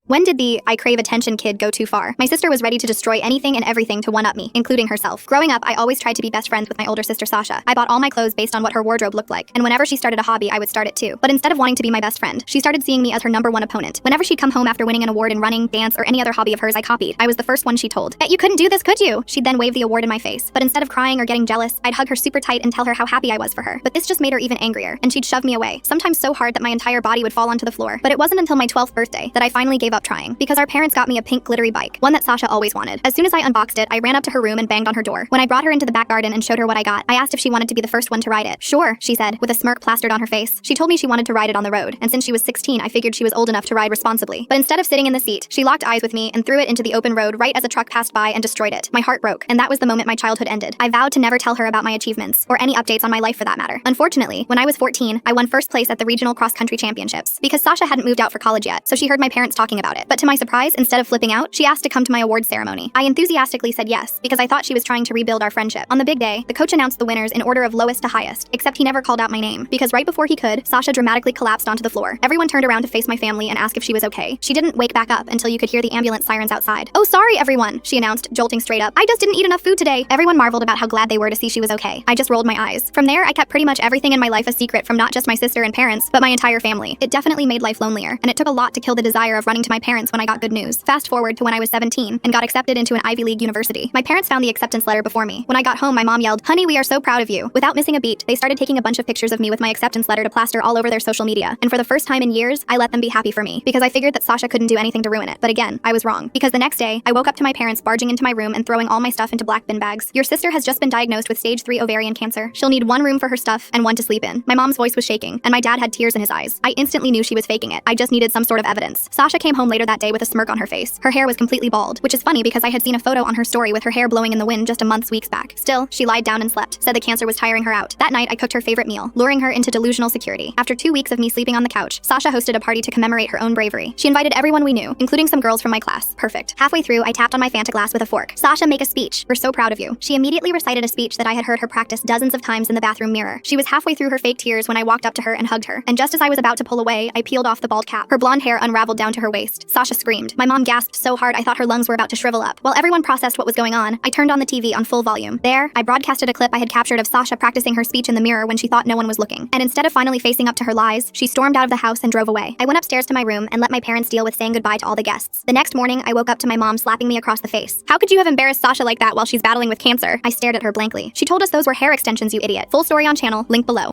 When did the I crave attention kid go too far? My sister was ready to destroy anything and everything to one-up me, including herself. Growing up, I always tried to be best friends with my older sister Sasha. I bought all my clothes based on what her wardrobe looked like, and whenever she started a hobby, I would start it too. But instead of wanting to be my best friend, she started seeing me as her #1 opponent. Whenever she'd come home after winning an award in running, dance, or any other hobby of hers I copied, I was the first one she told. Bet you couldn't do this, could you? She'd then wave the award in my face. But instead of crying or getting jealous, I'd hug her super tight and tell her how happy I was for her. But this just made her even angrier, and she'd shove me away, sometimes so hard that my entire body would fall onto the floor. But it wasn't until my 12th birthday that I finally gave up trying, because our parents got me a pink glittery bike, one that Sasha always wanted. As soon as I unboxed it, I ran up to her room and banged on her door. When I brought her into the back garden and showed her what I got, I asked if she wanted to be the first one to ride it. Sure, she said, with a smirk plastered on her face. She told me she wanted to ride it on the road, and since she was 16, I figured she was old enough to ride responsibly. But instead of sitting in the seat, she locked eyes with me and threw it into the open road right as a truck passed by and destroyed it. My heart broke, and that was the moment my childhood ended. I vowed to never tell her about my achievements, or any updates on my life for that matter. Unfortunately, when I was 14, I won first place at the regional cross-country championships, because Sasha hadn't moved out for college yet, so she heard my parents talking about it. But to my surprise, instead of flipping out, she asked to come to my awards ceremony. I enthusiastically said yes, because I thought she was trying to rebuild our friendship. On the big day, the coach announced the winners in order of lowest to highest, except he never called out my name, because right before he could, Sasha dramatically collapsed onto the floor. Everyone turned around to face my family and ask if she was okay. She didn't wake back up until you could hear the ambulance sirens outside. "Oh, sorry, everyone," she announced, jolting straight up. "I just didn't eat enough food today." Everyone marveled about how glad they were to see she was okay. I just rolled my eyes. From there, I kept pretty much everything in my life a secret from not just my sister and parents, but my entire family. It definitely made life lonelier, and it took a lot to kill the desire of running to my parents when I got good news. Fast forward to when I was 17 and got accepted into an Ivy League university. My parents found the acceptance letter before me. When I got home, my mom yelled, "Honey, we are so proud of you." Without missing a beat, they started taking a bunch of pictures of me with my acceptance letter to plaster all over their social media. And for the first time in years, I let them be happy for me, because I figured that Sasha couldn't do anything to ruin it. But again, I was wrong, because the next day, I woke up to my parents barging into my room and throwing all my stuff into black bin bags. "Your sister has just been diagnosed with stage 3 ovarian cancer. She'll need 1 room for her stuff and 1 to sleep in." My mom's voice was shaking, and my dad had tears in his eyes. I instantly knew she was faking it. I just needed some sort of evidence. Sasha came home later that day with a smirk on her face. Her hair was completely bald, which is funny because I had seen a photo on her story with her hair blowing in the wind just a weeks back. Still, she lied down and slept, said the cancer was tiring her out. That night, I cooked her favorite meal, luring her into delusional security. After 2 weeks of me sleeping on the couch, Sasha hosted a party to commemorate her own bravery. She invited everyone we knew, including some girls from my class. Perfect. Halfway through, I tapped on my Fanta glass with a fork. "Sasha, make a speech. We're so proud of you." She immediately recited a speech that I had heard her practice dozens of times in the bathroom mirror. She was halfway through her fake tears when I walked up to her and hugged her, and just as I was about to pull away, I peeled off the bald cap. Her blonde hair unraveled down to her waist. Sasha screamed. My mom gasped so hard I thought her lungs were about to shrivel up. While everyone processed what was going on, I turned on the TV on full volume. There, I broadcasted a clip I had captured of Sasha practicing her speech in the mirror when she thought no one was looking. And instead of finally facing up to her lies, she stormed out of the house and drove away. I went upstairs to my room and let my parents deal with saying goodbye to all the guests. The next morning, I woke up to my mom slapping me across the face. "How could you have embarrassed Sasha like that while she's battling with cancer?" I stared at her blankly. "She told us those were hair extensions, you idiot." Full story on channel, link below.